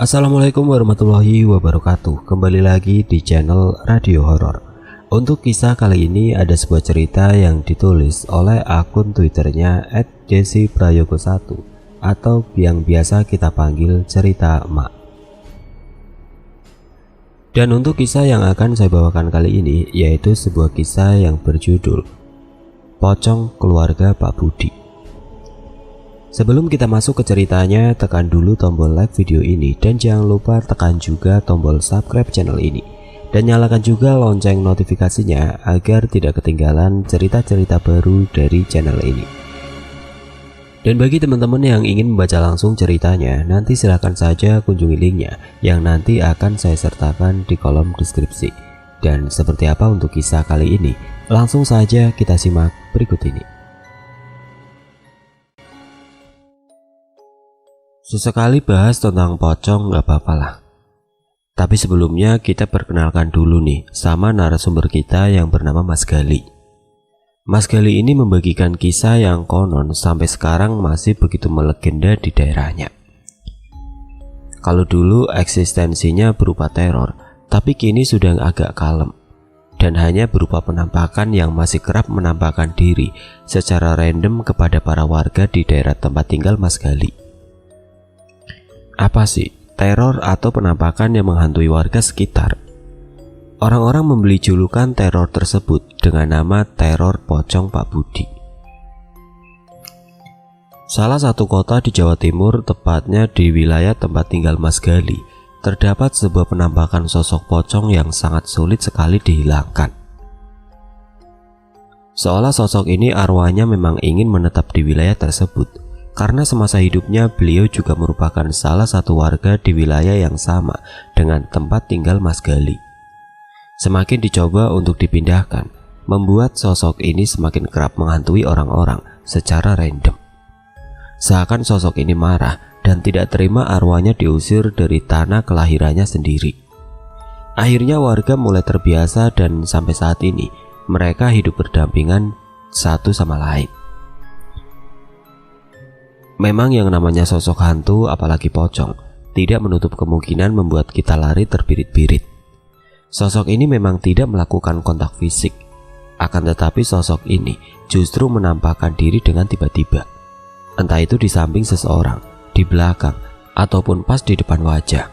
Assalamualaikum warahmatullahi wabarakatuh. Kembali lagi di channel Radio Horor. Untuk kisah kali ini ada sebuah cerita yang ditulis oleh akun Twitternya @jessiprayogo1 atau yang biasa kita panggil cerita emak. Dan untuk kisah yang akan saya bawakan kali ini yaitu sebuah kisah yang berjudul Pocong Keluarga Pak Budi. Sebelum kita masuk ke ceritanya, tekan dulu tombol like video ini dan jangan lupa tekan juga tombol subscribe channel ini dan nyalakan juga lonceng notifikasinya agar tidak ketinggalan cerita-cerita baru dari channel ini. Dan bagi teman-teman yang ingin membaca langsung ceritanya, nanti silahkan saja kunjungi linknya yang nanti akan saya sertakan di kolom deskripsi. Dan seperti apa untuk kisah kali ini? Langsung saja kita simak berikut ini. Sesekali bahas tentang pocong gak apa-apa lah. Tapi sebelumnya kita perkenalkan dulu nih sama narasumber kita yang bernama Mas Gali. Mas Gali ini membagikan kisah yang konon sampai sekarang masih begitu melegenda di daerahnya. Kalau dulu eksistensinya berupa teror, tapi kini sudah agak kalem dan hanya berupa penampakan yang masih kerap menampakkan diri secara random kepada para warga di daerah tempat tinggal Mas Gali. Apa sih teror atau penampakan yang menghantui warga sekitar? Orang-orang membeli julukan teror tersebut dengan nama teror pocong Pak Budi. Salah satu kota di Jawa Timur, tepatnya di wilayah tempat tinggal Mas Gali, terdapat sebuah penampakan sosok pocong yang sangat sulit sekali dihilangkan. Seolah sosok ini arwahnya memang ingin menetap di wilayah tersebut. Karena semasa hidupnya beliau juga merupakan salah satu warga di wilayah yang sama dengan tempat tinggal Mas Gali. Semakin dicoba untuk dipindahkan, membuat sosok ini semakin kerap menghantui orang-orang secara random. Seakan sosok ini marah dan tidak terima arwahnya diusir dari tanah kelahirannya sendiri. Akhirnya warga mulai terbiasa dan sampai saat ini mereka hidup berdampingan satu sama lain. Memang yang namanya sosok hantu apalagi pocong tidak menutup kemungkinan membuat kita lari terbirit-birit. Sosok ini memang tidak melakukan kontak fisik, akan tetapi sosok ini justru menampakkan diri dengan tiba-tiba. Entah itu di samping seseorang, di belakang, ataupun pas di depan wajah.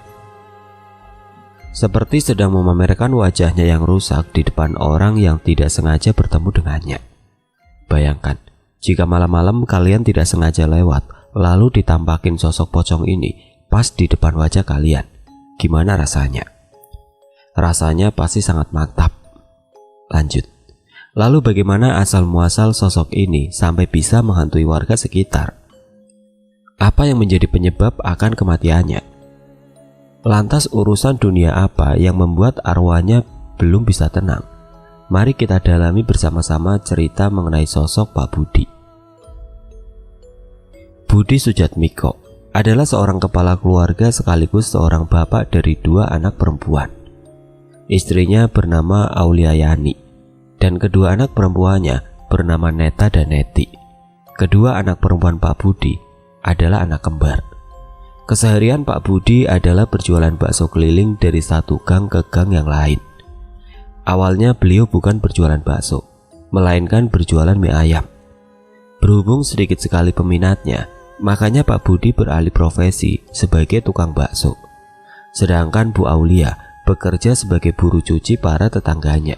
Seperti sedang memamerkan wajahnya yang rusak di depan orang yang tidak sengaja bertemu dengannya. Bayangkan, jika malam-malam kalian tidak sengaja lewat lalu ditampakin sosok pocong ini pas di depan wajah kalian, gimana rasanya? Rasanya pasti sangat mantap. Lanjut. Lalu bagaimana asal muasal sosok ini sampai bisa menghantui warga sekitar? Apa yang menjadi penyebab akan kematiannya? Lantas urusan dunia apa yang membuat arwahnya belum bisa tenang? Mari kita dalami bersama-sama cerita mengenai sosok Pak Budi. Budi Sujatmiko adalah seorang kepala keluarga sekaligus seorang bapak dari dua anak perempuan. Istrinya bernama Auliayani dan kedua anak perempuannya bernama Neta dan Neti. Kedua anak perempuan Pak Budi adalah anak kembar. Keseharian Pak Budi adalah berjualan bakso keliling dari satu gang ke gang yang lain. Awalnya beliau bukan berjualan bakso, melainkan berjualan mie ayam. Berhubung sedikit sekali peminatnya, makanya Pak Budi beralih profesi sebagai tukang bakso. Sedangkan Bu Aulia bekerja sebagai buruh cuci para tetangganya.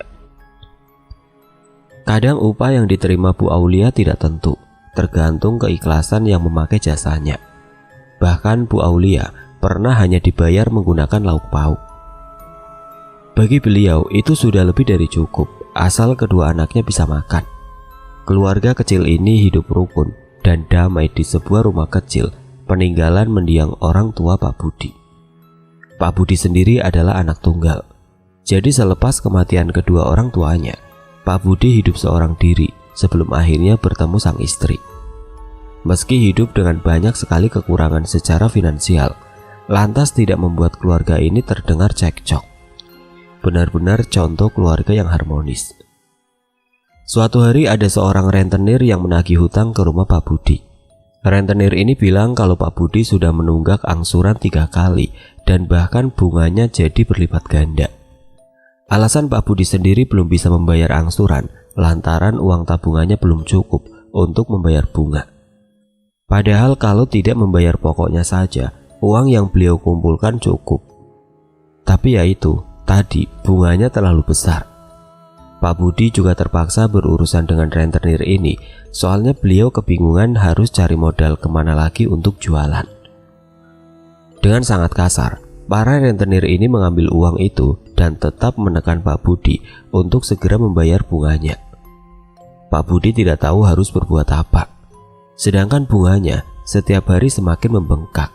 Kadang upah yang diterima Bu Aulia tidak tentu, tergantung keikhlasan yang memakai jasanya. Bahkan Bu Aulia pernah hanya dibayar menggunakan lauk pauk. Bagi beliau itu sudah lebih dari cukup, asal kedua anaknya bisa makan. Keluarga kecil ini hidup rukun dan damai di sebuah rumah kecil peninggalan mendiang orang tua Pak Budi. Pak Budi sendiri adalah anak tunggal. Jadi selepas kematian kedua orang tuanya, Pak Budi hidup seorang diri sebelum akhirnya bertemu sang istri. Meski hidup dengan banyak sekali kekurangan secara finansial, lantas tidak membuat keluarga ini terdengar cekcok. Benar-benar contoh keluarga yang harmonis. Suatu hari ada seorang rentenir yang menagih hutang ke rumah Pak Budi. Rentenir ini bilang kalau Pak Budi sudah menunggak angsuran 3 kali dan bahkan bunganya jadi berlipat ganda. Alasan Pak Budi sendiri belum bisa membayar angsuran lantaran uang tabungannya belum cukup untuk membayar bunga. Padahal kalau tidak membayar pokoknya saja, uang yang beliau kumpulkan cukup. Tapi ya itu, tadi bunganya terlalu besar. Pak Budi juga terpaksa berurusan dengan rentenir ini, soalnya beliau kebingungan harus cari modal kemana lagi untuk jualan. Dengan sangat kasar, para rentenir ini mengambil uang itu dan tetap menekan Pak Budi untuk segera membayar bunganya. Pak Budi tidak tahu harus berbuat apa, sedangkan bunganya setiap hari semakin membengkak.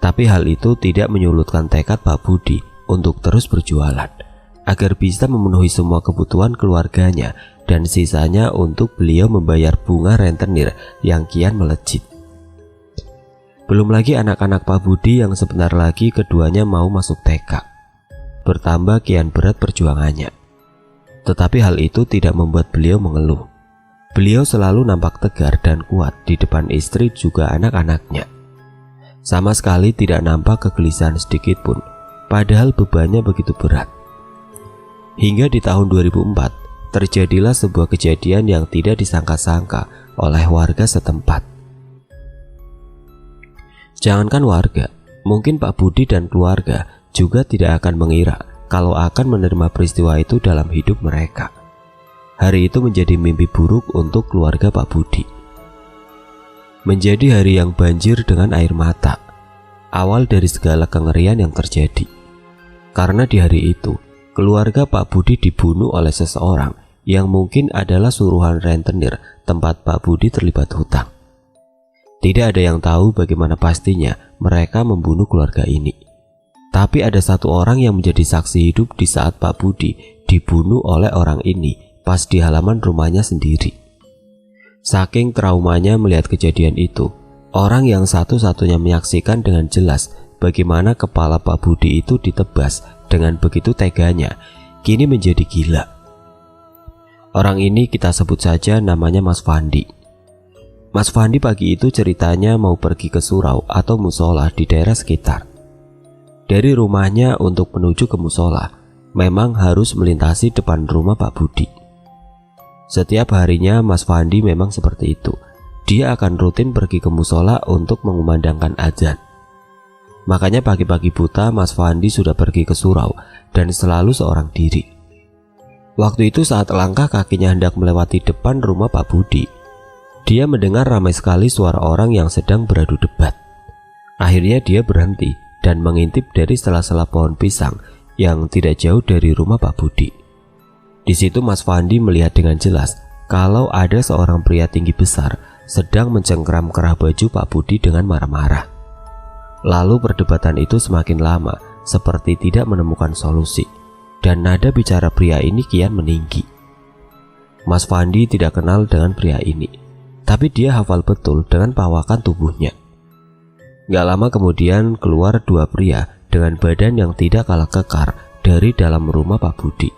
Tapi hal itu tidak menyurutkan tekad Pak Budi untuk terus berjualan, agar bisa memenuhi semua kebutuhan keluarganya dan sisanya untuk beliau membayar bunga rentenir yang kian melejit. Belum lagi anak-anak Pak Budi yang sebentar lagi keduanya mau masuk TK. Bertambah kian berat perjuangannya. Tetapi hal itu tidak membuat beliau mengeluh. Beliau selalu nampak tegar dan kuat di depan istri juga anak-anaknya. Sama sekali tidak nampak kegelisahan sedikit pun, padahal bebannya begitu berat. Hingga di tahun 2004, terjadilah sebuah kejadian yang tidak disangka-sangka oleh warga setempat. Jangankan warga, mungkin Pak Budi dan keluarga juga tidak akan mengira kalau akan menerima peristiwa itu dalam hidup mereka. Hari itu menjadi mimpi buruk untuk keluarga Pak Budi. Menjadi hari yang banjir dengan air mata, awal dari segala kengerian yang terjadi. Karena di hari itu, keluarga Pak Budi dibunuh oleh seseorang yang mungkin adalah suruhan rentenir tempat Pak Budi terlibat hutang. Tidak ada yang tahu bagaimana pastinya mereka membunuh keluarga ini. Tapi ada satu orang yang menjadi saksi hidup di saat Pak Budi dibunuh oleh orang ini pas di halaman rumahnya sendiri. Saking traumanya melihat kejadian itu, orang yang satu-satunya menyaksikan dengan jelas bagaimana kepala Pak Budi itu ditebas dengan begitu teganya, kini menjadi gila. Orang ini kita sebut saja namanya Mas Fandi. Mas Fandi pagi itu ceritanya mau pergi ke surau atau musola di daerah sekitar. Dari rumahnya untuk menuju ke musola, memang harus melintasi depan rumah Pak Budi. Setiap harinya Mas Fandi memang seperti itu. Dia akan rutin pergi ke musola untuk mengumandangkan azan. Makanya pagi-pagi buta Mas Fandi sudah pergi ke surau dan selalu seorang diri. Waktu itu saat langkah kakinya hendak melewati depan rumah Pak Budi, dia mendengar ramai sekali suara orang yang sedang beradu debat. Akhirnya dia berhenti dan mengintip dari sela-sela pohon pisang yang tidak jauh dari rumah Pak Budi. Di situ Mas Fandi melihat dengan jelas kalau ada seorang pria tinggi besar sedang mencengkram kerah baju Pak Budi dengan marah-marah. Lalu perdebatan itu semakin lama seperti tidak menemukan solusi, dan nada bicara pria ini kian meninggi. Mas Fandi tidak kenal dengan pria ini, tapi dia hafal betul dengan perawakan tubuhnya. Gak lama kemudian keluar dua pria dengan badan yang tidak kalah kekar dari dalam rumah Pak Budi.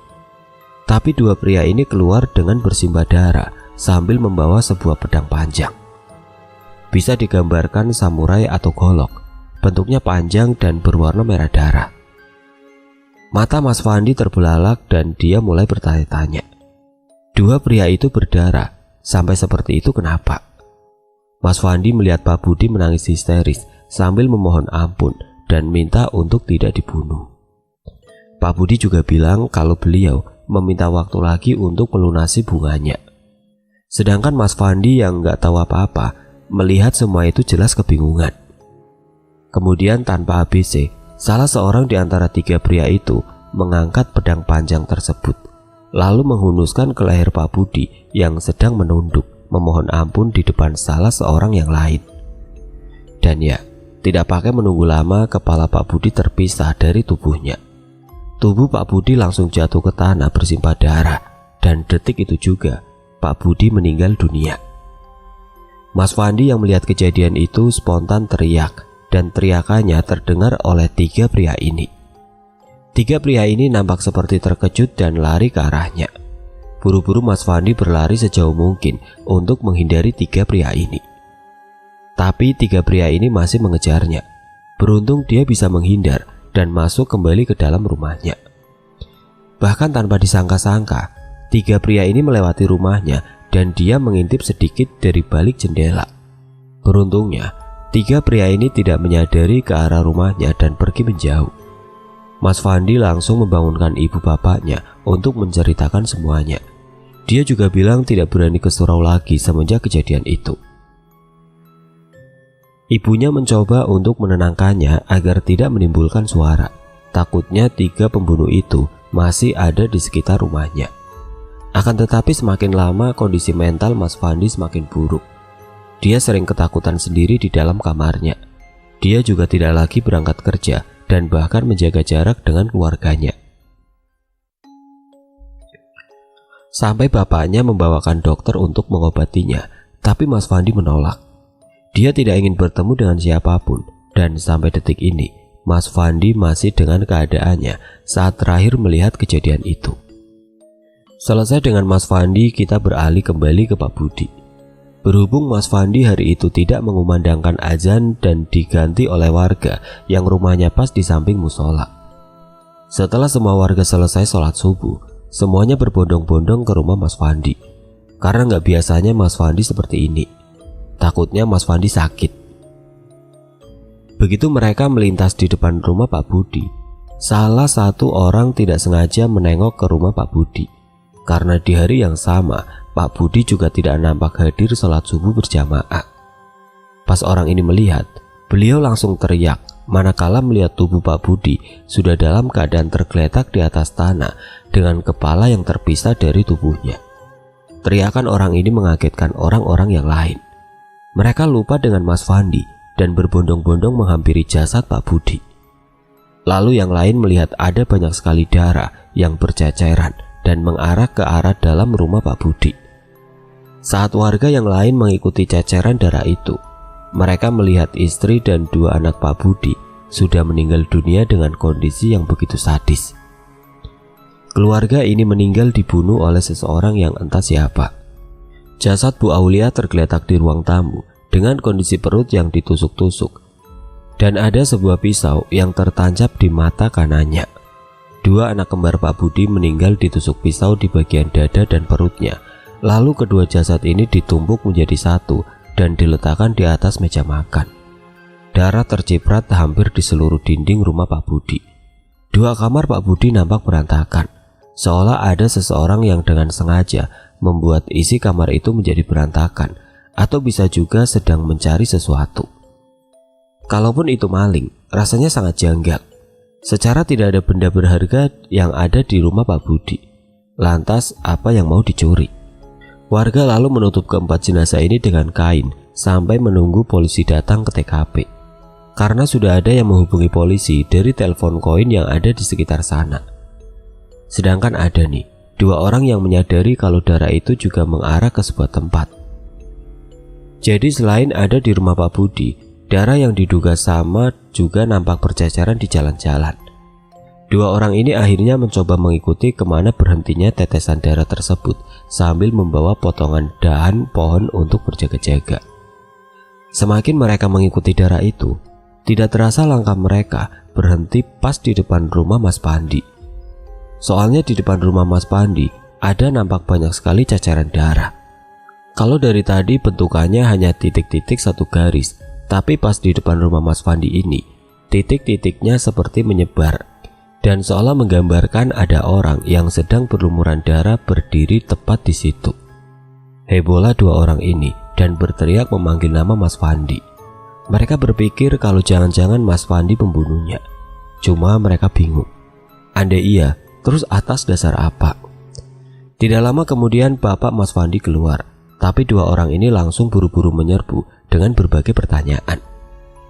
Tapi dua pria ini keluar dengan bersimbah darah sambil membawa sebuah pedang panjang. Bisa digambarkan samurai atau golok, bentuknya panjang dan berwarna merah darah. Mata Mas Fandi terbelalak dan dia mulai bertanya-tanya. Dua pria itu berdarah, sampai seperti itu kenapa? Mas Fandi melihat Pak Budi menangis histeris sambil memohon ampun dan minta untuk tidak dibunuh. Pak Budi juga bilang kalau beliau meminta waktu lagi untuk melunasi bunganya. Sedangkan Mas Fandi yang gak tahu apa-apa melihat semua itu jelas kebingungan. Kemudian tanpa ABC, salah seorang di antara tiga pria itu mengangkat pedang panjang tersebut, lalu menghunuskan ke leher Pak Budi yang sedang menunduk memohon ampun di depan salah seorang yang lain. Dan ya, tidak pakai menunggu lama kepala Pak Budi terpisah dari tubuhnya. Tubuh Pak Budi langsung jatuh ke tanah bersimbah darah, dan detik itu juga Pak Budi meninggal dunia. Mas Fandi yang melihat kejadian itu spontan teriak, dan teriakannya terdengar oleh tiga pria ini. Tiga pria ini nampak seperti terkejut dan lari ke arahnya. Buru-buru Mas Fandi berlari sejauh mungkin untuk menghindari tiga pria ini. Tapi tiga pria ini masih mengejarnya. Beruntung dia bisa menghindar dan masuk kembali ke dalam rumahnya. Bahkan tanpa disangka-sangka, 3 pria ini melewati rumahnya dan dia mengintip sedikit dari balik jendela. Beruntungnya, 3 pria ini tidak menyadari ke arah rumahnya dan pergi menjauh. Mas Fandi langsung membangunkan ibu bapaknya untuk menceritakan semuanya. Dia juga bilang tidak berani ke surau lagi semenjak kejadian itu. Ibunya mencoba untuk menenangkannya agar tidak menimbulkan suara. Takutnya 3 pembunuh itu masih ada di sekitar rumahnya. Akan tetapi semakin lama kondisi mental Mas Fandi semakin buruk. Dia sering ketakutan sendiri di dalam kamarnya. Dia juga tidak lagi berangkat kerja dan bahkan menjaga jarak dengan keluarganya. Sampai bapaknya membawakan dokter untuk mengobatinya, tapi Mas Fandi menolak. Dia tidak ingin bertemu dengan siapapun, dan sampai detik ini Mas Fandi masih dengan keadaannya saat terakhir melihat kejadian itu. Selesai dengan Mas Fandi, kita beralih kembali ke Pak Budi. Berhubung Mas Fandi hari itu tidak mengumandangkan azan dan diganti oleh warga yang rumahnya pas di samping musola. Setelah semua warga selesai sholat subuh, semuanya berbondong-bondong ke rumah Mas Fandi. Karena nggak biasanya Mas Fandi seperti ini. Takutnya Mas Fandi sakit. Begitu mereka melintas di depan rumah Pak Budi, salah satu orang tidak sengaja menengok ke rumah Pak Budi. Karena di hari yang sama, Pak Budi juga tidak nampak hadir sholat subuh berjamaah. Pas orang ini melihat, beliau langsung teriak manakala melihat tubuh Pak Budi sudah dalam keadaan tergeletak di atas tanah dengan kepala yang terpisah dari tubuhnya. Teriakan orang ini mengagetkan orang-orang yang lain. Mereka lupa dengan Mas Fandi dan berbondong-bondong menghampiri jasad Pak Budi. Lalu yang lain melihat ada banyak sekali darah yang berceceran dan mengarah ke arah dalam rumah Pak Budi. Saat warga yang lain mengikuti ceceran darah itu, mereka melihat istri dan 2 anak Pak Budi sudah meninggal dunia dengan kondisi yang begitu sadis. Keluarga ini meninggal dibunuh oleh seseorang yang entah siapa. Jasad Bu Aulia tergeletak di ruang tamu dengan kondisi perut yang ditusuk-tusuk, dan ada sebuah pisau yang tertancap di mata kanannya. 2 anak kembar Pak Budi meninggal ditusuk pisau di bagian dada dan perutnya. Lalu kedua jasad ini ditumpuk menjadi satu dan diletakkan di atas meja makan. Darah terciprat hampir di seluruh dinding rumah Pak Budi. 2 kamar Pak Budi nampak berantakan, seolah ada seseorang yang dengan sengaja membuat isi kamar itu menjadi berantakan, atau bisa juga sedang mencari sesuatu. Kalaupun itu maling, rasanya sangat janggal. Secara tidak ada benda berharga yang ada di rumah Pak Budi. Lantas apa yang mau dicuri? Warga lalu menutup keempat jenazah ini dengan kain sampai menunggu polisi datang ke TKP. Karena sudah ada yang menghubungi polisi dari telepon koin yang ada di sekitar sana. Sedangkan ada nih 2 orang yang menyadari kalau darah itu juga mengarah ke sebuah tempat. Jadi selain ada di rumah Pak Budi, darah yang diduga sama juga nampak berceceran di jalan-jalan. 2 orang ini akhirnya mencoba mengikuti kemana berhentinya tetesan darah tersebut sambil membawa potongan dahan pohon untuk berjaga-jaga. Semakin mereka mengikuti darah itu, tidak terasa langkah mereka berhenti pas di depan rumah Mas Pandi. Soalnya di depan rumah Mas Pandi ada nampak banyak sekali ceceran darah. Kalau dari tadi bentukannya hanya titik-titik satu garis, tapi pas di depan rumah Mas Pandi ini, titik-titiknya seperti menyebar. Dan seolah menggambarkan ada orang yang sedang berlumuran darah berdiri tepat di situ. Hebohlah 2 orang ini dan berteriak memanggil nama Mas Fandi. Mereka berpikir kalau jangan-jangan Mas Fandi pembunuhnya. Cuma mereka bingung. Andai iya, terus atas dasar apa? Tidak lama kemudian bapak Mas Fandi keluar, tapi 2 orang ini langsung buru-buru menyerbu dengan berbagai pertanyaan.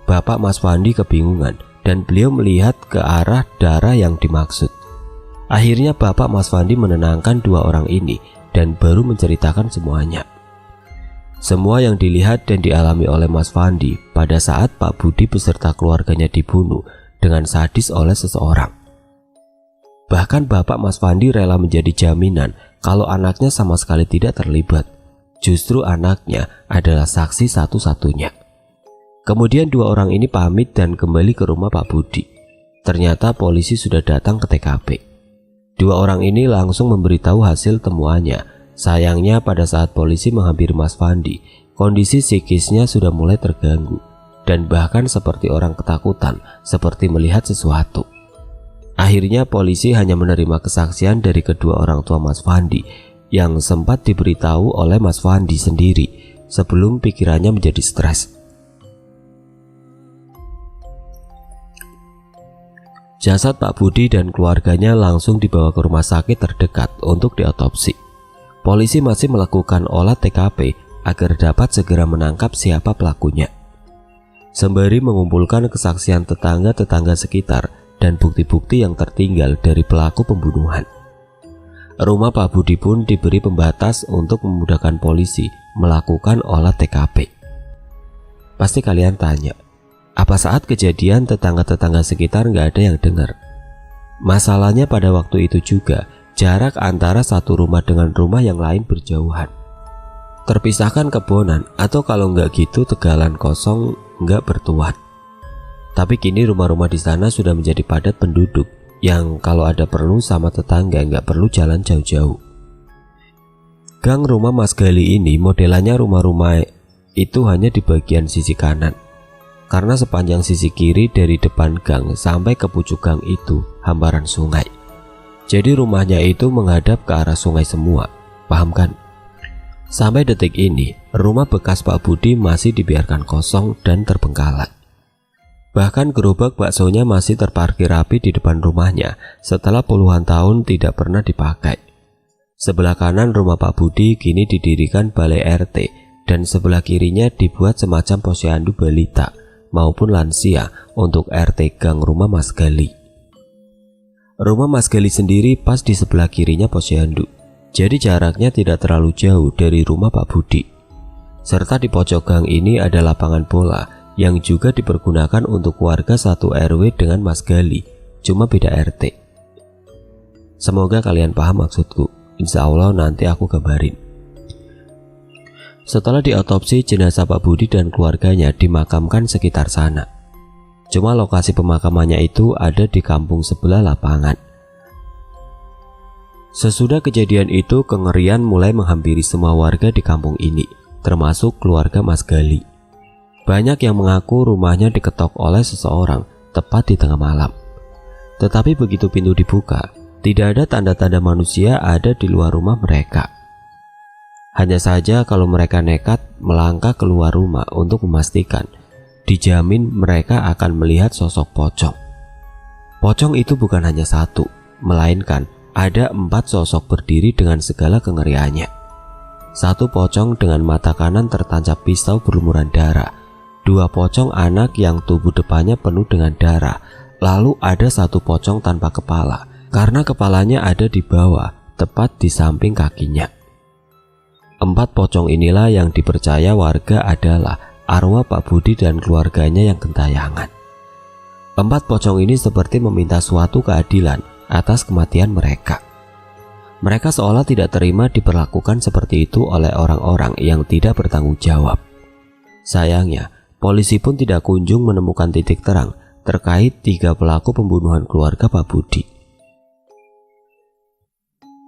Bapak Mas Fandi kebingungan dan beliau melihat ke arah darah yang dimaksud. Akhirnya bapak Mas Fandi menenangkan 2 orang ini dan baru menceritakan semuanya. Semua yang dilihat dan dialami oleh Mas Fandi pada saat Pak Budi beserta keluarganya dibunuh dengan sadis oleh seseorang. Bahkan bapak Mas Fandi rela menjadi jaminan kalau anaknya sama sekali tidak terlibat. Justru anaknya adalah saksi satu-satunya. Kemudian dua orang ini pamit dan kembali ke rumah Pak Budi. Ternyata polisi sudah datang ke TKP. Dua orang ini langsung memberitahu hasil temuannya. Sayangnya pada saat polisi menghampiri Mas Fandi, kondisi psikisnya sudah mulai terganggu dan bahkan seperti orang ketakutan, seperti melihat sesuatu. Akhirnya polisi hanya menerima kesaksian dari kedua orang tua Mas Fandi yang sempat diberitahu oleh Mas Fandi sendiri sebelum pikirannya menjadi stres. Jasad Pak Budi dan keluarganya langsung dibawa ke rumah sakit terdekat untuk diotopsi. Polisi masih melakukan olah TKP agar dapat segera menangkap siapa pelakunya. Sembari mengumpulkan kesaksian tetangga-tetangga sekitar dan bukti-bukti yang tertinggal dari pelaku pembunuhan. Rumah Pak Budi pun diberi pembatas untuk memudahkan polisi melakukan olah TKP. Pasti kalian tanya, apa saat kejadian tetangga-tetangga sekitar nggak ada yang dengar? Masalahnya pada waktu itu juga jarak antara satu rumah dengan rumah yang lain berjauhan. Terpisahkan kebonan atau kalau nggak gitu tegalan kosong nggak bertuan. Tapi kini rumah-rumah di sana sudah menjadi padat penduduk yang kalau ada perlu sama tetangga nggak perlu jalan jauh-jauh. Gang rumah Mas Gali ini modelannya rumah-rumah itu hanya di bagian sisi kanan. Karena sepanjang sisi kiri dari depan gang sampai ke pucuk gang itu hamparan sungai. Jadi rumahnya itu menghadap ke arah sungai semua, paham kan? Sampai detik ini, rumah bekas Pak Budi masih dibiarkan kosong dan terbengkalai. Bahkan gerobak baksonya masih terparkir rapi di depan rumahnya setelah puluhan tahun tidak pernah dipakai. Sebelah kanan rumah Pak Budi kini didirikan balai RT dan sebelah kirinya dibuat semacam posyandu balita maupun lansia untuk RT gang rumah Mas Gali. Rumah Mas Gali sendiri pas di sebelah kirinya posyandu, jadi jaraknya tidak terlalu jauh dari rumah Pak Budi. Serta di pojok gang ini ada lapangan bola yang juga dipergunakan untuk warga satu RW dengan Mas Gali, cuma beda RT. Semoga kalian paham maksudku, insya Allah nanti aku kabarin. Setelah diotopsi, jenazah Pak Budi dan keluarganya dimakamkan sekitar sana. Cuma lokasi pemakamannya itu ada di kampung sebelah lapangan. Sesudah kejadian itu, kengerian mulai menghampiri semua warga di kampung ini, termasuk keluarga Mas Gali. Banyak yang mengaku rumahnya diketok oleh seseorang tepat di tengah malam. Tetapi begitu pintu dibuka, tidak ada tanda-tanda manusia ada di luar rumah mereka. Hanya saja kalau mereka nekat melangkah keluar rumah untuk memastikan, dijamin mereka akan melihat sosok pocong. Pocong itu bukan hanya satu, melainkan ada 4 sosok berdiri dengan segala kengeriannya. Satu pocong dengan mata kanan tertancap pisau berlumuran darah, 2 pocong anak yang tubuh depannya penuh dengan darah, lalu ada 1 pocong tanpa kepala, karena kepalanya ada di bawah, tepat di samping kakinya. 4 pocong inilah yang dipercaya warga adalah arwah Pak Budi dan keluarganya yang gentayangan. 4 pocong ini seperti meminta suatu keadilan atas kematian mereka. Mereka seolah tidak terima diperlakukan seperti itu oleh orang-orang yang tidak bertanggung jawab. Sayangnya, polisi pun tidak kunjung menemukan titik terang terkait 3 pelaku pembunuhan keluarga Pak Budi.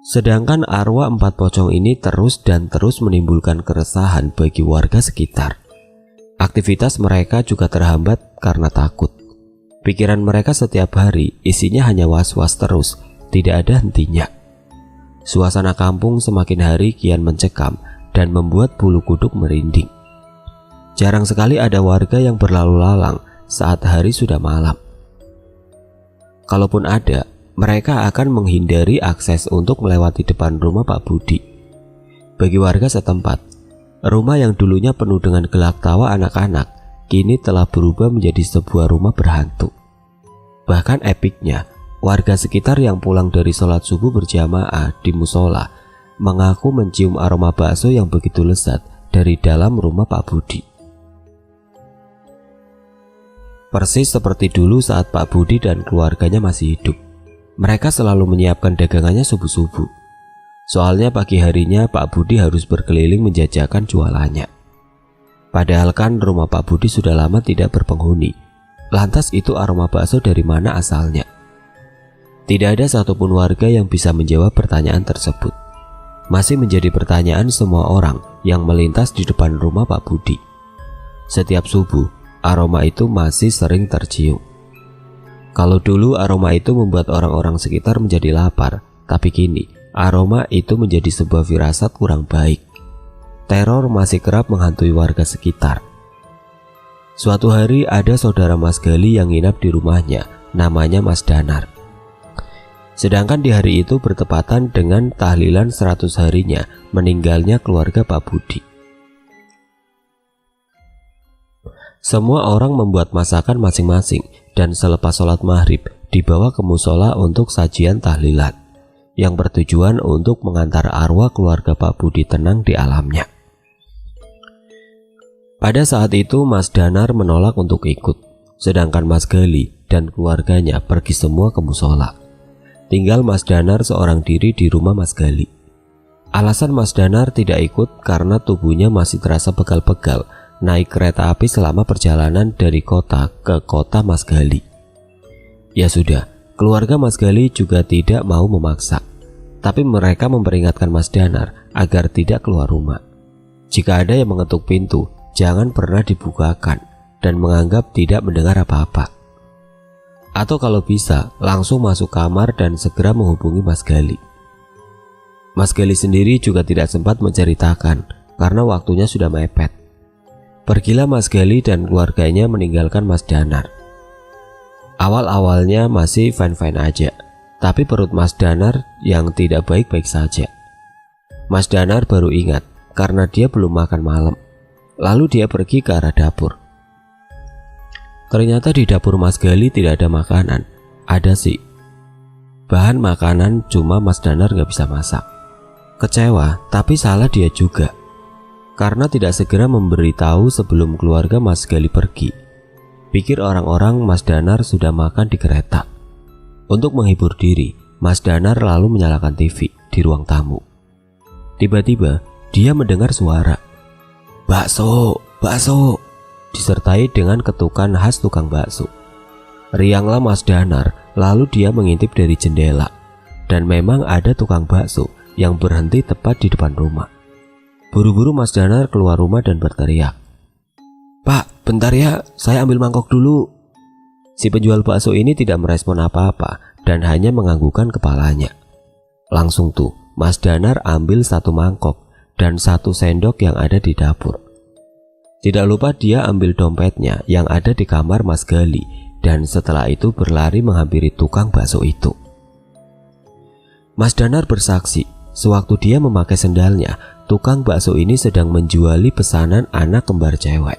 Sedangkan arwah 4 pocong ini terus menimbulkan keresahan bagi warga sekitar. Aktivitas mereka juga terhambat karena takut. Pikiran mereka setiap hari isinya hanya was-was terus, tidak ada hentinya. Suasana kampung semakin hari kian mencekam dan membuat bulu kuduk merinding. Jarang sekali ada warga yang berlalu lalang saat hari sudah malam. Kalaupun ada, mereka akan menghindari akses untuk melewati depan rumah Pak Budi. Bagi warga setempat, rumah yang dulunya penuh dengan gelak tawa anak-anak kini telah berubah menjadi sebuah rumah berhantu. Bahkan epiknya, warga sekitar yang pulang dari sholat subuh berjamaah di musola mengaku mencium aroma bakso yang begitu lezat dari dalam rumah Pak Budi. Persis seperti dulu saat Pak Budi dan keluarganya masih hidup. Mereka selalu menyiapkan dagangannya subuh-subuh. Soalnya pagi harinya Pak Budi harus berkeliling menjajakan jualannya. Padahal kan rumah Pak Budi sudah lama tidak berpenghuni. Lantas itu aroma bakso dari mana asalnya? Tidak ada satupun warga yang bisa menjawab pertanyaan tersebut. Masih menjadi pertanyaan semua orang yang melintas di depan rumah Pak Budi. Setiap subuh, aroma itu masih sering tercium. Kalau dulu aroma itu membuat orang-orang sekitar menjadi lapar, tapi kini aroma itu menjadi sebuah firasat kurang baik. Teror masih kerap menghantui warga sekitar. Suatu hari ada saudara Mas Gali yang nginap di rumahnya, namanya Mas Danar. Sedangkan di hari itu bertepatan dengan tahlilan 100 harinya meninggalnya keluarga Pak Budi. Semua orang membuat masakan masing-masing dan selepas sholat maghrib dibawa ke musola untuk sajian tahlilan yang bertujuan untuk mengantar arwah keluarga Pak Budi tenang di alamnya. Pada saat itu Mas Danar menolak untuk ikut, sedangkan Mas Gali dan keluarganya pergi semua ke musola. Tinggal Mas Danar seorang diri di rumah Mas Gali. Alasan Mas Danar tidak ikut karena tubuhnya masih terasa pegal-pegal naik kereta api selama perjalanan dari kota ke kota Mas Gali. Ya sudah, keluarga Mas Gali juga tidak mau memaksa, tapi mereka memperingatkan Mas Danar agar tidak keluar rumah. Jika ada yang mengetuk pintu, jangan pernah dibukakan dan menganggap tidak mendengar apa-apa. Atau kalau bisa, langsung masuk kamar dan segera menghubungi Mas Gali. Mas Gali sendiri juga tidak sempat menceritakan karena waktunya sudah mepet. Pergilah Mas Gali dan keluarganya meninggalkan Mas Danar. Awal-awalnya masih fine-fine aja, tapi perut Mas Danar yang tidak baik-baik saja. Mas Danar baru ingat karena dia belum makan malam. Lalu dia pergi ke arah dapur. Ternyata di dapur Mas Gali tidak ada makanan. Ada sih bahan makanan, cuma Mas Danar gak bisa masak. Kecewa, tapi salah dia juga karena tidak segera memberitahu sebelum keluarga Mas Gali pergi. Pikir orang-orang Mas Danar sudah makan di kereta. Untuk menghibur diri, Mas Danar lalu menyalakan TV di ruang tamu. Tiba-tiba dia mendengar suara "Bakso, bakso," disertai dengan ketukan khas tukang bakso. Rianglah Mas Danar, lalu dia mengintip dari jendela, dan memang ada tukang bakso yang berhenti tepat di depan rumah. Buru-buru Mas Danar keluar rumah dan berteriak, "Pak, bentar ya, saya ambil mangkok dulu." Si penjual bakso ini tidak merespon apa-apa dan hanya menganggukkan kepalanya. Langsung tuh Mas Danar ambil satu mangkok dan satu sendok yang ada di dapur. Tidak lupa dia ambil dompetnya yang ada di kamar Mas Gali, dan setelah itu berlari menghampiri tukang bakso itu. Mas Danar bersaksi, sewaktu dia memakai sendalnya, tukang bakso ini sedang menjuali pesanan anak kembar cewek.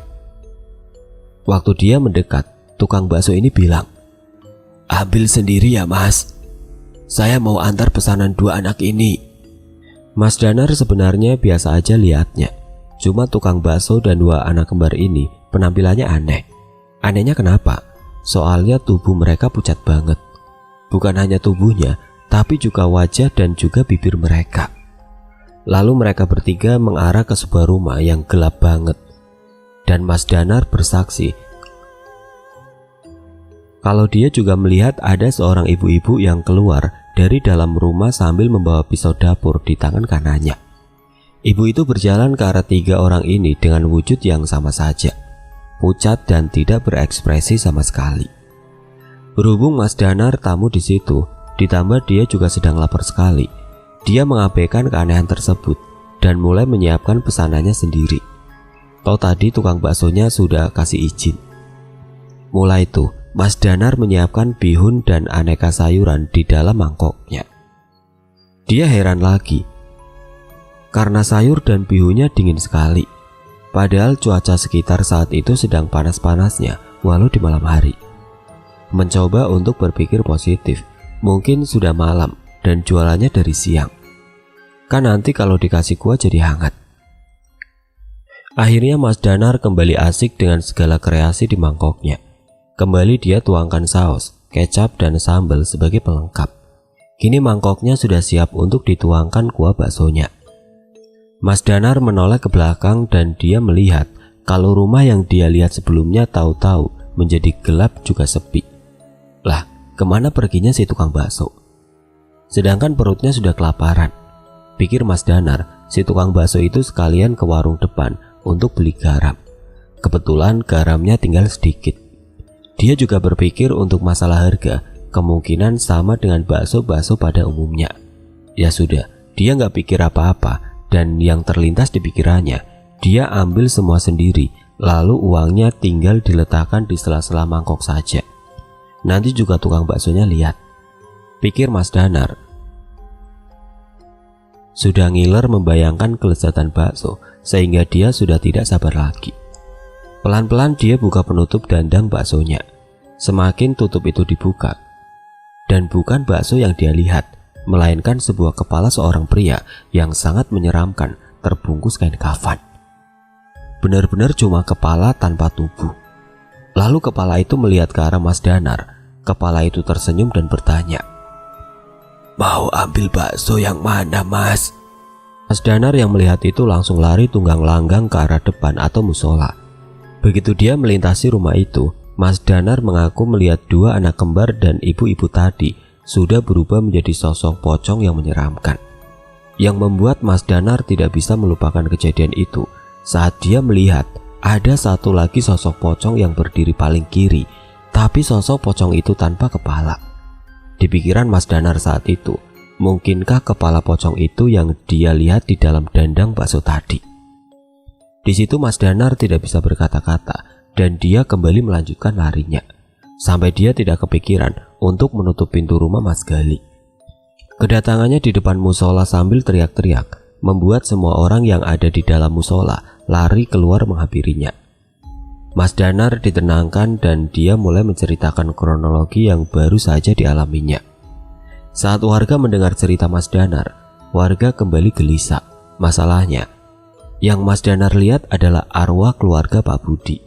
Waktu dia mendekat, tukang bakso ini bilang, "Ambil sendiri ya Mas, saya mau antar pesanan 2 anak ini." Mas Danar sebenarnya biasa aja lihatnya, cuma tukang bakso dan 2 anak kembar ini penampilannya aneh. Anehnya kenapa? Soalnya tubuh mereka pucat banget. Bukan hanya tubuhnya, tapi juga wajah dan juga bibir mereka. Lalu mereka bertiga mengarah ke sebuah rumah yang gelap banget. Dan Mas Danar bersaksi kalau dia juga melihat ada seorang ibu-ibu yang keluar dari dalam rumah sambil membawa pisau dapur di tangan kanannya. Ibu itu berjalan ke arah 3 orang ini dengan wujud yang sama saja, pucat dan tidak berekspresi sama sekali. Berhubung Mas Danar tamu di situ, ditambah dia juga sedang lapar sekali, dia mengabaikan keanehan tersebut dan mulai menyiapkan pesanannya sendiri. Tahu tadi tukang baksonya sudah kasih izin. Mulai itu Mas Danar menyiapkan bihun dan aneka sayuran di dalam mangkoknya. Dia heran lagi karena sayur dan bihunnya dingin sekali, padahal cuaca sekitar saat itu sedang panas-panasnya walau di malam hari. Mencoba untuk berpikir positif, mungkin sudah malam dan jualannya dari siang, kan nanti kalau dikasih kuah jadi hangat. Akhirnya Mas Danar kembali asik dengan segala kreasi di mangkoknya. Kembali dia tuangkan saus, kecap dan sambal sebagai pelengkap. Kini mangkoknya sudah siap untuk dituangkan kuah baksonya. Mas Danar menoleh ke belakang dan dia melihat kalau rumah yang dia lihat sebelumnya tahu-tahu menjadi gelap juga sepi. Lah, kemana perginya si tukang bakso? Sedangkan perutnya sudah kelaparan. Pikir Mas Danar, si tukang bakso itu sekalian ke warung depan untuk beli garam. Kebetulan garamnya tinggal sedikit. Dia juga berpikir untuk masalah harga, kemungkinan sama dengan bakso-bakso pada umumnya. Ya sudah, dia nggak pikir apa-apa, dan yang terlintas di pikirannya, dia ambil semua sendiri, lalu uangnya tinggal diletakkan di sela-sela mangkok saja. Nanti juga tukang baksonya lihat, pikir Mas Danar. Sudah ngiler membayangkan kelezatan bakso, sehingga dia sudah tidak sabar lagi. Pelan-pelan dia buka penutup dandang baksonya. Semakin tutup itu dibuka, dan bukan bakso yang dia lihat, melainkan sebuah kepala seorang pria yang sangat menyeramkan, terbungkus kain kafan. Benar-benar cuma kepala tanpa tubuh. Lalu kepala itu melihat ke arah Mas Danar. Kepala itu tersenyum dan bertanya, "Mau ambil bakso yang mana, Mas?" Mas Danar yang melihat itu langsung lari tunggang langgang ke arah depan atau musola. Begitu dia melintasi rumah itu, Mas Danar mengaku melihat dua anak kembar dan ibu-ibu tadi sudah berubah menjadi sosok pocong yang menyeramkan. Yang membuat Mas Danar tidak bisa melupakan kejadian itu saat dia melihat ada satu lagi sosok pocong yang berdiri paling kiri, tapi sosok pocong itu tanpa kepala. Di pikiran Mas Danar saat itu, mungkinkah kepala pocong itu yang dia lihat di dalam dandang bakso tadi? Di situ Mas Danar tidak bisa berkata-kata dan dia kembali melanjutkan larinya. Sampai dia tidak kepikiran untuk menutup pintu rumah Mas Gali. Kedatangannya di depan musola sambil teriak-teriak membuat semua orang yang ada di dalam musola lari keluar menghampirinya. Mas Danar ditenangkan dan dia mulai menceritakan kronologi yang baru saja dialaminya. Saat warga mendengar cerita Mas Danar, warga kembali gelisah. Masalahnya, yang Mas Danar lihat adalah arwah keluarga Pak Budi.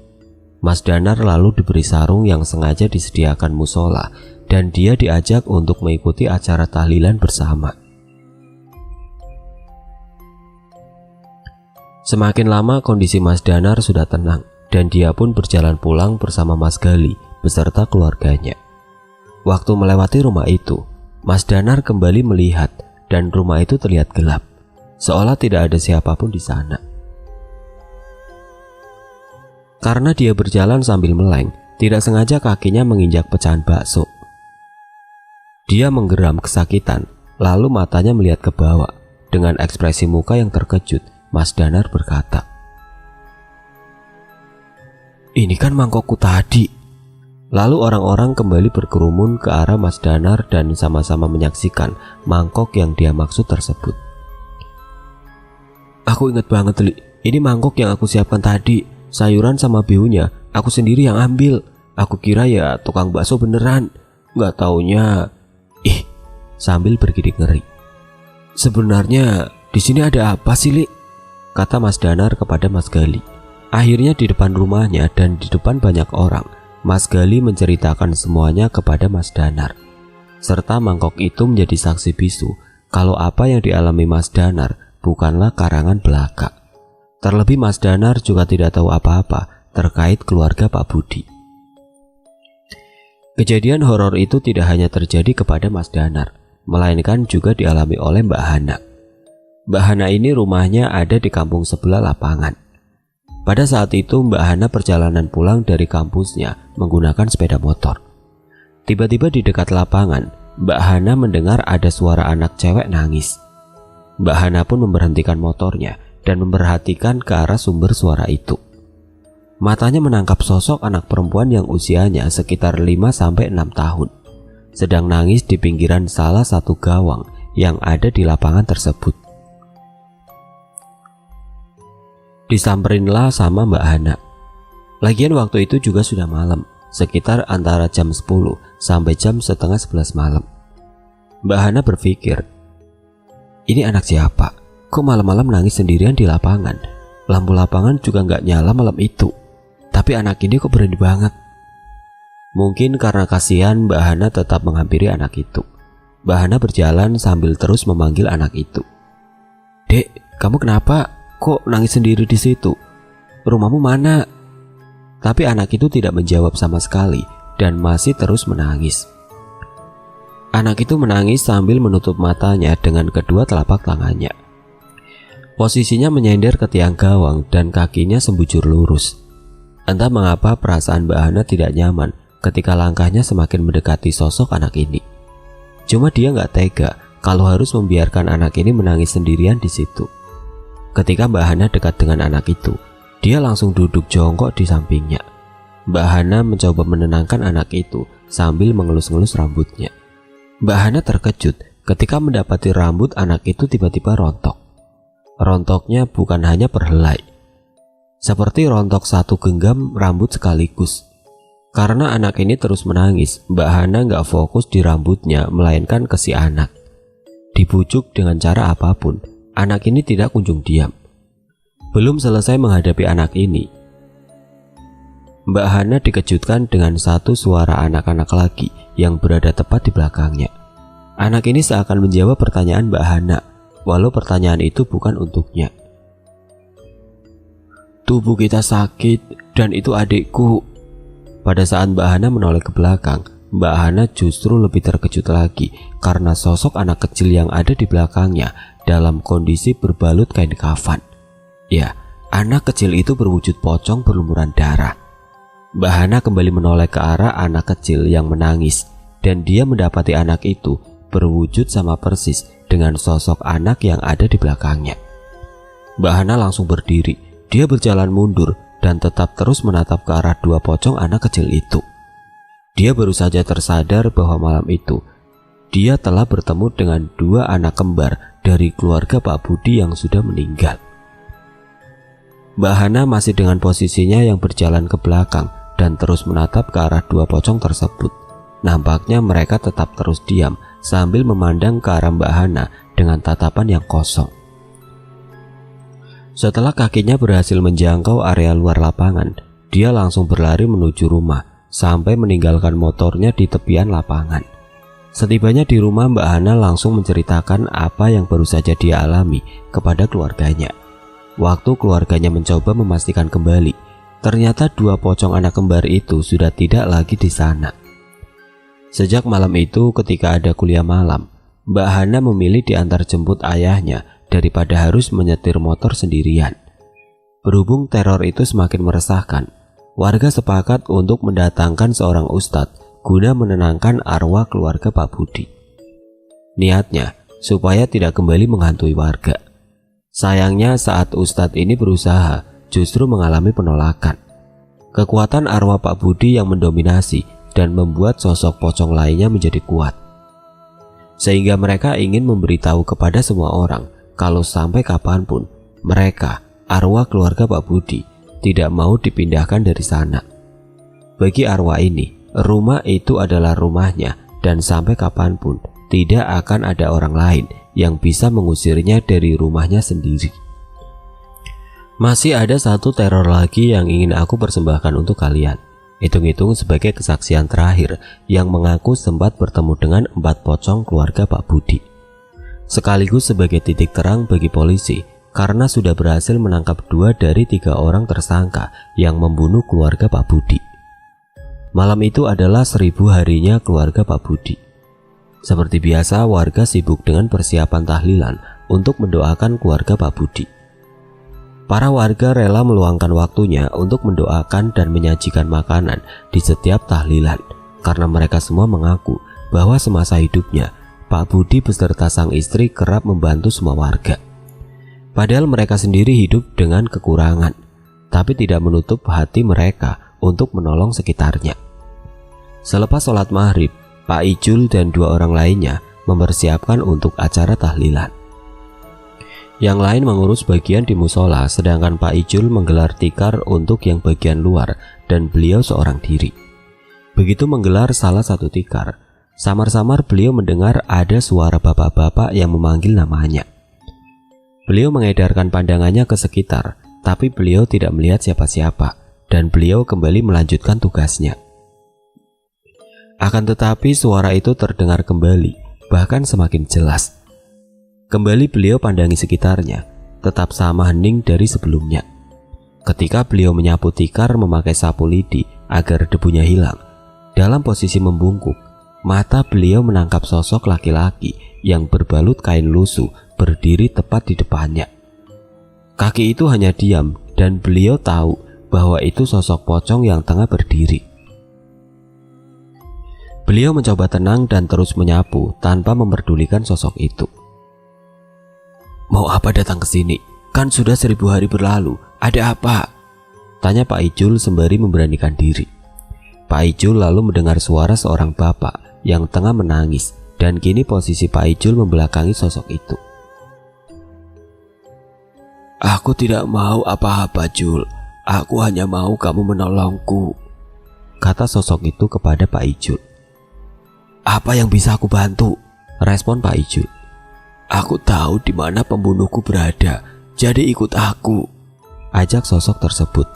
Mas Danar lalu diberi sarung yang sengaja disediakan musola dan dia diajak untuk mengikuti acara tahlilan bersama. Semakin lama kondisi Mas Danar sudah tenang dan dia pun berjalan pulang bersama Mas Gali beserta keluarganya. Waktu melewati rumah itu, Mas Danar kembali melihat dan rumah itu terlihat gelap, seolah tidak ada siapapun di sana. Karena dia berjalan sambil meleng, tidak sengaja kakinya menginjak pecahan bakso. Dia menggeram kesakitan, lalu matanya melihat ke bawah. Dengan ekspresi muka yang terkejut, Mas Danar berkata, "Ini kan mangkokku tadi." Lalu orang-orang kembali berkerumun ke arah Mas Danar dan sama-sama menyaksikan mangkok yang dia maksud tersebut. "Aku ingat banget, Li. Ini mangkok yang aku siapkan tadi. Sayuran sama bihunnya aku sendiri yang ambil. Aku kira ya tukang bakso beneran. Nggak taunya." Sambil bergidik ngeri. "Sebenarnya di sini ada apa sih, Li?" kata Mas Danar kepada Mas Gali. Akhirnya di depan rumahnya dan di depan banyak orang, Mas Gali menceritakan semuanya kepada Mas Danar. Serta mangkok itu menjadi saksi bisu kalau apa yang dialami Mas Danar bukanlah karangan belaka. Terlebih Mas Danar juga tidak tahu apa-apa terkait keluarga Pak Budi. Kejadian horor itu tidak hanya terjadi kepada Mas Danar, melainkan juga dialami oleh Mbak Hana. Mbak Hana ini rumahnya ada di kampung sebelah lapangan. Pada saat itu Mbak Hana perjalanan pulang dari kampusnya menggunakan sepeda motor. Tiba-tiba di dekat lapangan, Mbak Hana mendengar ada suara anak cewek nangis. Mbak Hana pun memberhentikan motornya dan memperhatikan ke arah sumber suara itu. Matanya menangkap sosok anak perempuan yang usianya sekitar 5-6 tahun, sedang nangis di pinggiran salah satu gawang yang ada di lapangan tersebut. Disamperinlah sama Mbak Hana. Lagian waktu itu juga sudah malam, sekitar antara jam 10 sampai jam setengah 11 malam. Mbak Hana berpikir, ini anak siapa? Kok malam-malam nangis sendirian di lapangan? Lampu lapangan juga nggak nyala malam itu. Tapi anak ini kok berani banget. Mungkin karena kasihan, Mbak Hana tetap menghampiri anak itu. Mbak Hana berjalan sambil terus memanggil anak itu. "Dek, kamu kenapa? Kok nangis sendiri di situ?" rumahmu mana?" Tapi anak itu tidak menjawab sama sekali dan masih terus menangis. Anak itu menangis sambil menutup matanya dengan kedua telapak tangannya. Posisinya menyender ke tiang gawang dan kakinya sembujur lurus. Entah mengapa perasaan Mbak Hana tidak nyaman ketika langkahnya semakin mendekati sosok anak ini. Cuma dia nggak tega kalau harus membiarkan anak ini menangis sendirian di situ. Ketika Mbak Hana dekat dengan anak itu, dia langsung duduk jongkok di sampingnya. Mbak Hana mencoba menenangkan anak itu sambil mengelus-ngelus rambutnya. Mbak Hana terkejut ketika mendapati rambut anak itu tiba-tiba rontok. Rontoknya bukan hanya perhelai, seperti rontok satu genggam rambut sekaligus. Karena anak ini terus menangis, Mbak Hana nggak fokus di rambutnya melainkan ke si anak. Dibujuk dengan cara apapun, anak ini tidak kunjung diam. Belum selesai menghadapi anak ini, Mbak Hana dikejutkan dengan satu suara anak-anak lagi yang berada tepat di belakangnya. Anak ini seakan menjawab pertanyaan Mbak Hana, walau pertanyaan itu bukan untuknya. "Tubuh kita sakit dan itu adikku." Pada saat Mbak Hana menoleh ke belakang, Mbak Hana justru lebih terkejut lagi karena sosok anak kecil yang ada di belakangnya dalam kondisi berbalut kain kafan. Ya, anak kecil itu berwujud pocong berlumuran darah. Mbak Hana kembali menoleh ke arah anak kecil yang menangis, dan dia mendapati anak itu berwujud sama persis dengan sosok anak yang ada di belakangnya. Mbak Hana langsung berdiri. Dia berjalan mundur dan tetap terus menatap ke arah dua pocong anak kecil itu. Dia baru saja tersadar bahwa malam itu dia telah bertemu dengan dua anak kembar dari keluarga Pak Budi yang sudah meninggal. Mbak Hana masih dengan posisinya yang berjalan ke belakang dan terus menatap ke arah dua pocong tersebut. Nampaknya mereka tetap terus diam sambil memandang ke arah Mbak Hana dengan tatapan yang kosong. Setelah kakinya berhasil menjangkau area luar lapangan, dia langsung berlari menuju rumah sampai meninggalkan motornya di tepian lapangan. Setibanya di rumah, Mbak Hana langsung menceritakan apa yang baru saja dia alami kepada keluarganya. Waktu keluarganya mencoba memastikan kembali, ternyata dua pocong anak kembar itu sudah tidak lagi di sana. Sejak malam itu, ketika ada kuliah malam, Mbak Hana memilih diantar jemput ayahnya daripada harus menyetir motor sendirian. Berhubung teror itu semakin meresahkan, warga sepakat untuk mendatangkan seorang ustadz guna menenangkan arwah keluarga Pak Budi. Niatnya supaya tidak kembali menghantui warga. Sayangnya saat ustadz ini berusaha, justru mengalami penolakan. Kekuatan arwah Pak Budi yang mendominasi dan membuat sosok pocong lainnya menjadi kuat. Sehingga mereka ingin memberitahu kepada semua orang kalau sampai kapanpun mereka, arwah keluarga Pak Budi, tidak mau dipindahkan dari sana. Bagi arwah ini, rumah itu adalah rumahnya dan sampai kapanpun tidak akan ada orang lain yang bisa mengusirnya dari rumahnya sendiri. Masih ada satu teror lagi yang ingin aku persembahkan untuk kalian. Hitung-hitung sebagai kesaksian terakhir yang mengaku sempat bertemu dengan 4 pocong keluarga Pak Budi. Sekaligus sebagai titik terang bagi polisi karena sudah berhasil menangkap 2 dari 3 orang tersangka yang membunuh keluarga Pak Budi. Malam itu adalah 1000 harinya keluarga Pak Budi. Seperti biasa, warga sibuk dengan persiapan tahlilan untuk mendoakan keluarga Pak Budi. Para warga rela meluangkan waktunya untuk mendoakan dan menyajikan makanan di setiap tahlilan karena mereka semua mengaku bahwa semasa hidupnya Pak Budi beserta sang istri kerap membantu semua warga. Padahal mereka sendiri hidup dengan kekurangan, tapi tidak menutup hati mereka untuk menolong sekitarnya. Selepas sholat maghrib, Pak Ijul dan 2 orang lainnya mempersiapkan untuk acara tahlilan. Yang lain mengurus bagian di musola, sedangkan Pak Ijul menggelar tikar untuk yang bagian luar dan beliau seorang diri. Begitu menggelar salah satu tikar, samar-samar beliau mendengar ada suara bapak-bapak yang memanggil namanya. Beliau mengedarkan pandangannya ke sekitar, tapi beliau tidak melihat siapa-siapa dan beliau kembali melanjutkan tugasnya. Akan tetapi suara itu terdengar kembali, bahkan semakin jelas. Kembali beliau pandangi sekitarnya, tetap sama hening dari sebelumnya. Ketika beliau menyapu tikar memakai sapu lidi agar debunya hilang, dalam posisi membungkuk, mata beliau menangkap sosok laki-laki yang berbalut kain lusuh berdiri tepat di depannya. Kaki itu hanya diam dan beliau tahu bahwa itu sosok pocong yang tengah berdiri. Beliau mencoba tenang dan terus menyapu tanpa memperdulikan sosok itu. "Mau apa datang ke sini? Kan sudah 1000 hari berlalu. Ada apa?" tanya Pak Ijul sembari memberanikan diri. Pak Ijul lalu mendengar suara seorang bapak yang tengah menangis dan kini posisi Pak Ijul membelakangi sosok itu. "Aku tidak mau apa-apa, Jul. Aku hanya mau kamu menolongku," kata sosok itu kepada Pak Ijul. "Apa yang bisa aku bantu?" respon Pak Ijul. "Aku tahu di mana pembunuhku berada, jadi ikut aku," ajak sosok tersebut.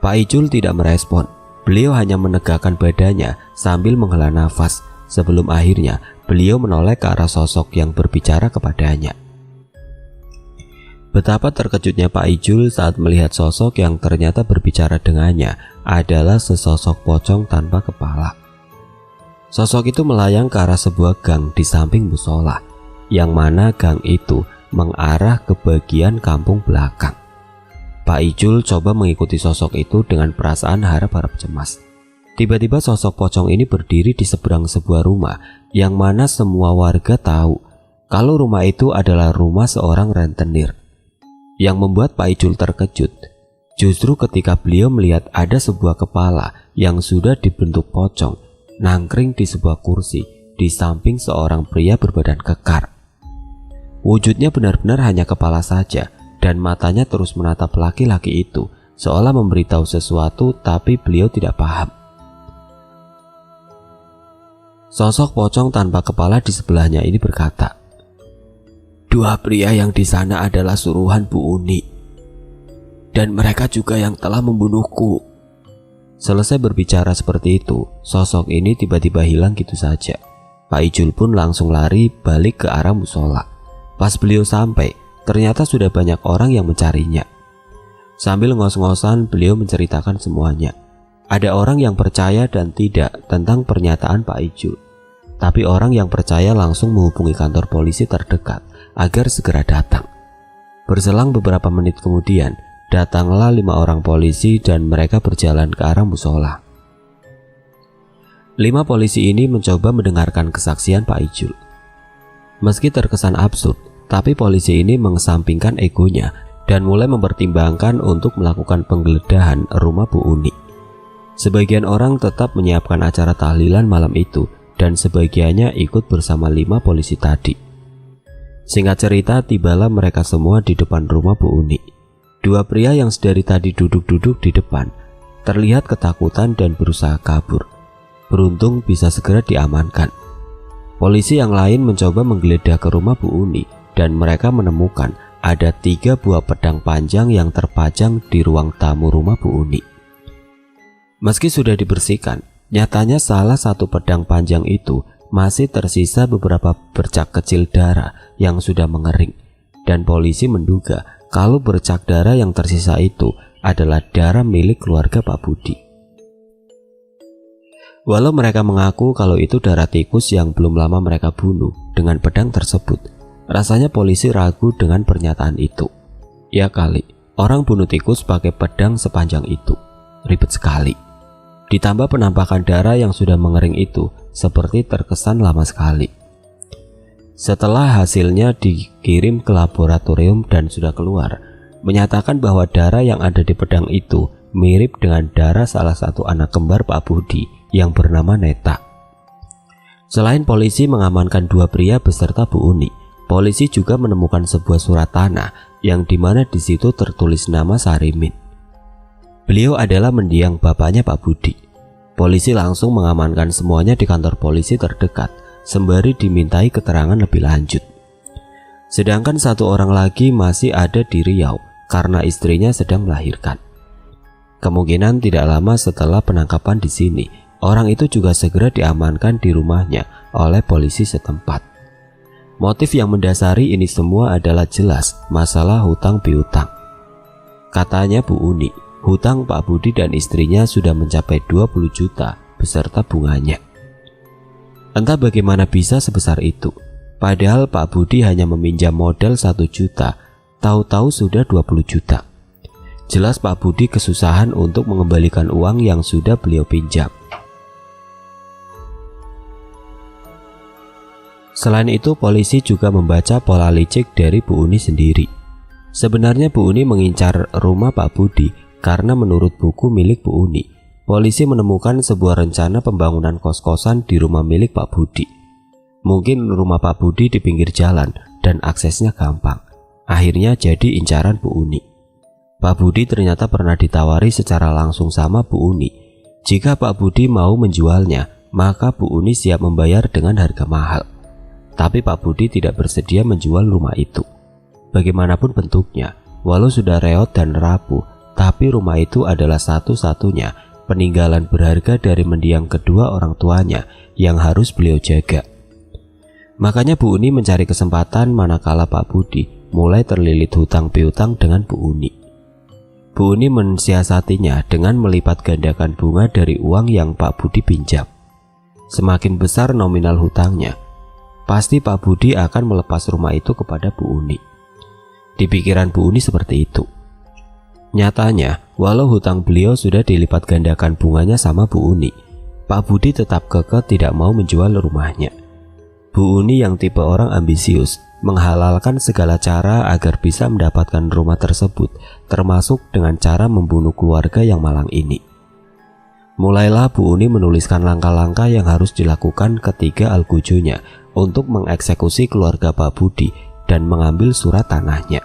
Pak Ijul tidak merespon. Beliau hanya menegakkan badannya sambil menghela nafas sebelum akhirnya beliau menoleh ke arah sosok yang berbicara kepadanya. Betapa terkejutnya Pak Ijul saat melihat sosok yang ternyata berbicara dengannya adalah sesosok pocong tanpa kepala. Sosok itu melayang ke arah sebuah gang di samping musola, yang mana gang itu mengarah ke bagian kampung belakang. Pak Ijul coba mengikuti sosok itu dengan perasaan harap-harap cemas. Tiba-tiba sosok pocong ini berdiri di seberang sebuah rumah yang mana semua warga tahu kalau rumah itu adalah rumah seorang rentenir. Yang membuat Pak Ijul terkejut justru ketika beliau melihat ada sebuah kepala yang sudah dibentuk pocong nangkring di sebuah kursi di samping seorang pria berbadan kekar. Wujudnya benar-benar hanya kepala saja dan matanya terus menatap laki-laki itu seolah memberitahu sesuatu, tapi beliau tidak paham. Sosok pocong tanpa kepala di sebelahnya ini berkata, "Dua pria yang di sana adalah suruhan Bu Uni, dan mereka juga yang telah membunuhku." Selesai berbicara seperti itu, sosok ini tiba-tiba hilang gitu saja. Pak Ijul pun langsung lari balik ke arah musola. Pas beliau sampai, ternyata sudah banyak orang yang mencarinya. Sambil ngos-ngosan beliau menceritakan semuanya. Ada orang yang percaya dan tidak tentang pernyataan Pak Ijul. Tapi orang yang percaya langsung menghubungi kantor polisi terdekat agar segera datang. Berselang beberapa menit kemudian, datanglah 5 orang polisi dan mereka berjalan ke arah musola. 5 polisi ini mencoba mendengarkan kesaksian Pak Ijul. Meski terkesan absurd, tapi polisi ini mengesampingkan egonya dan mulai mempertimbangkan untuk melakukan penggeledahan rumah Bu Uni. Sebagian orang tetap menyiapkan acara tahlilan malam itu dan sebagiannya ikut bersama 5 polisi tadi. Singkat cerita, tibalah mereka semua di depan rumah Bu Uni. 2 pria yang sedari tadi duduk-duduk di depan terlihat ketakutan dan berusaha kabur. Beruntung bisa segera diamankan. Polisi yang lain mencoba menggeledah ke rumah Bu Uni dan mereka menemukan ada 3 buah pedang panjang yang terpajang di ruang tamu rumah Bu Uni. Meski sudah dibersihkan, nyatanya salah satu pedang panjang itu masih tersisa beberapa bercak kecil darah yang sudah mengering, dan polisi menduga kalau bercak darah yang tersisa itu adalah darah milik keluarga Pak Budi. Walau mereka mengaku kalau itu darah tikus yang belum lama mereka bunuh dengan pedang tersebut, rasanya polisi ragu dengan pernyataan itu. Ya kali, orang bunuh tikus pakai pedang sepanjang itu. Ribet sekali. Ditambah penampakan darah yang sudah mengering itu seperti terkesan lama sekali. Setelah hasilnya dikirim ke laboratorium dan sudah keluar, menyatakan bahwa darah yang ada di pedang itu mirip dengan darah salah satu anak kembar Pak Budi yang bernama Neta. Selain polisi mengamankan 2 pria beserta Bu Uni, polisi juga menemukan sebuah surat tanah yang dimana di situ tertulis nama Sarimin. Beliau adalah mendiang bapaknya Pak Budi. Polisi langsung mengamankan semuanya di kantor polisi terdekat sembari dimintai keterangan lebih lanjut. Sedangkan 1 orang lagi masih ada di Riau karena istrinya sedang melahirkan. Kemungkinan tidak lama setelah penangkapan di sini, orang itu juga segera diamankan di rumahnya oleh polisi setempat. Motif yang mendasari ini semua adalah jelas masalah hutang piutang. Katanya Bu Uni, hutang Pak Budi dan istrinya sudah mencapai 20 juta beserta bunganya. Entah bagaimana bisa sebesar itu, padahal Pak Budi hanya meminjam modal 1 juta, tahu-tahu sudah 20 juta. Jelas Pak Budi kesusahan untuk mengembalikan uang yang sudah beliau pinjam. Selain itu, polisi juga membaca pola licik dari Bu Uni sendiri. Sebenarnya Bu Uni mengincar rumah Pak Budi karena menurut buku milik Bu Uni, polisi menemukan sebuah rencana pembangunan kos-kosan di rumah milik Pak Budi. Mungkin rumah Pak Budi di pinggir jalan dan aksesnya gampang. Akhirnya jadi incaran Bu Uni. Pak Budi ternyata pernah ditawari secara langsung sama Bu Uni. Jika Pak Budi mau menjualnya, maka Bu Uni siap membayar dengan harga mahal. Tapi Pak Budi tidak bersedia menjual rumah itu. Bagaimanapun bentuknya, walau sudah reot dan rapuh, tapi rumah itu adalah satu-satunya peninggalan berharga dari mendiang kedua orang tuanya yang harus beliau jaga. Makanya Bu Uni mencari kesempatan manakala Pak Budi mulai terlilit hutang piutang dengan Bu Uni. Bu Uni mensiasatinya dengan melipat gandakan bunga dari uang yang Pak Budi pinjam. Semakin besar nominal hutangnya, pasti Pak Budi akan melepas rumah itu kepada Bu Uni. Di pikiran Bu Uni seperti itu. Nyatanya, walau hutang beliau sudah dilipat gandakan bunganya sama Bu Uni, Pak Budi tetap kekeh tidak mau menjual rumahnya. Bu Uni yang tipe orang ambisius menghalalkan segala cara agar bisa mendapatkan rumah tersebut, termasuk dengan cara membunuh keluarga yang malang ini. Mulailah Bu Uni menuliskan langkah-langkah yang harus dilakukan ketiga algojonya untuk mengeksekusi keluarga Pak Budi dan mengambil surat tanahnya.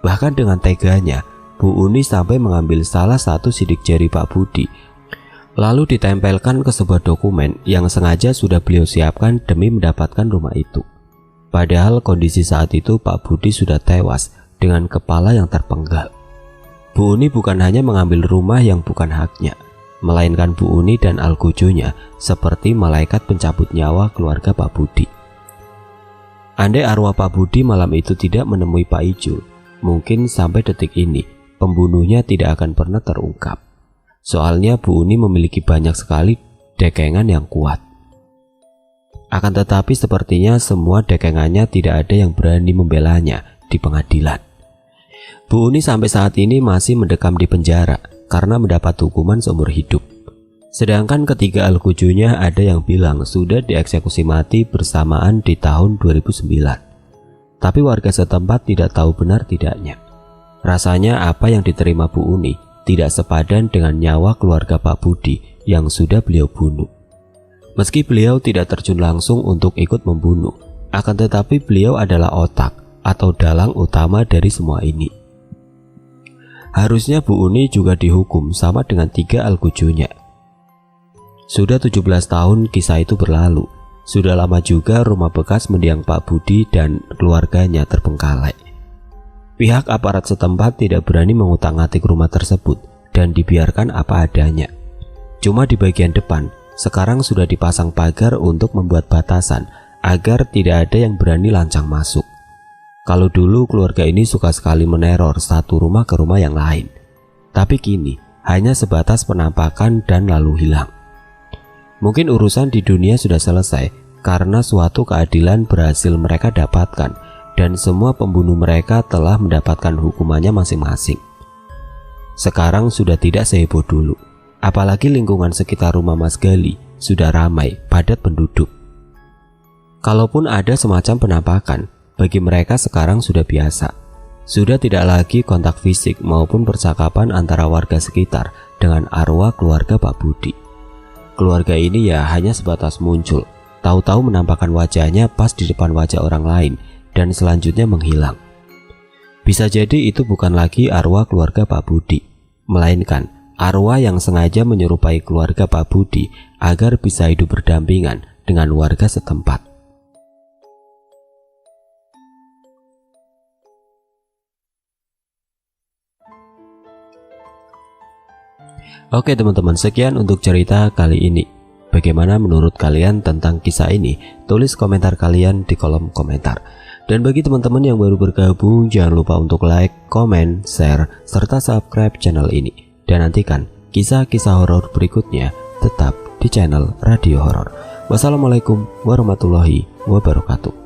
Bahkan dengan teganya, Bu Uni sampai mengambil salah satu sidik jari Pak Budi, lalu ditempelkan ke sebuah dokumen yang sengaja sudah beliau siapkan demi mendapatkan rumah itu. Padahal kondisi saat itu Pak Budi sudah tewas dengan kepala yang terpenggal. Bu Uni bukan hanya mengambil rumah yang bukan haknya, melainkan Bu Uni dan algojonya seperti malaikat pencabut nyawa keluarga Pak Budi. Andai arwah Pak Budi malam itu tidak menemui Pak Ijul, mungkin sampai detik ini pembunuhnya tidak akan pernah terungkap. Soalnya Bu Uni memiliki banyak sekali dekengan yang kuat. Akan tetapi sepertinya semua dekengannya tidak ada yang berani membelanya di pengadilan. Bu Uni sampai saat ini masih mendekam di penjara karena mendapat hukuman seumur hidup. Sedangkan ketiga algojonya ada yang bilang sudah dieksekusi mati bersamaan di tahun 2009. Tapi warga setempat tidak tahu benar tidaknya. Rasanya apa yang diterima Bu Uni tidak sepadan dengan nyawa keluarga Pak Budi yang sudah beliau bunuh. Meski beliau tidak terjun langsung untuk ikut membunuh, akan tetapi beliau adalah otak atau dalang utama dari semua ini. Harusnya Bu Uni juga dihukum sama dengan tiga algojonya. Sudah 17 tahun kisah itu berlalu. Sudah lama juga rumah bekas mendiang Pak Budi dan keluarganya terbengkalai. Pihak aparat setempat tidak berani mengutak-atik rumah tersebut dan dibiarkan apa adanya. Cuma di bagian depan sekarang sudah dipasang pagar untuk membuat batasan agar tidak ada yang berani lancang masuk. Kalau dulu keluarga ini suka sekali meneror satu rumah ke rumah yang lain, tapi kini hanya sebatas penampakan dan lalu hilang. Mungkin urusan di dunia sudah selesai karena suatu keadilan berhasil mereka dapatkan dan semua pembunuh mereka telah mendapatkan hukumannya masing-masing. Sekarang sudah tidak seheboh dulu, apalagi lingkungan sekitar rumah Mas Gali sudah ramai padat penduduk. Kalaupun ada semacam penampakan, bagi mereka sekarang sudah biasa. Sudah tidak lagi kontak fisik maupun percakapan antara warga sekitar dengan arwah keluarga Pak Budi. Keluarga ini ya hanya sebatas muncul, tahu-tahu menampakkan wajahnya pas di depan wajah orang lain dan selanjutnya menghilang. Bisa jadi itu bukan lagi arwah keluarga Pak Budi, melainkan arwah yang sengaja menyerupai keluarga Pak Budi agar bisa hidup berdampingan dengan warga setempat. Oke teman-teman, sekian untuk cerita kali ini. Bagaimana menurut kalian tentang kisah ini? Tulis komentar kalian di kolom komentar. Dan bagi teman-teman yang baru bergabung, jangan lupa untuk like, komen, share, serta subscribe channel ini. Dan nantikan kisah-kisah horor berikutnya tetap di channel Radio Horor. Wassalamualaikum warahmatullahi wabarakatuh.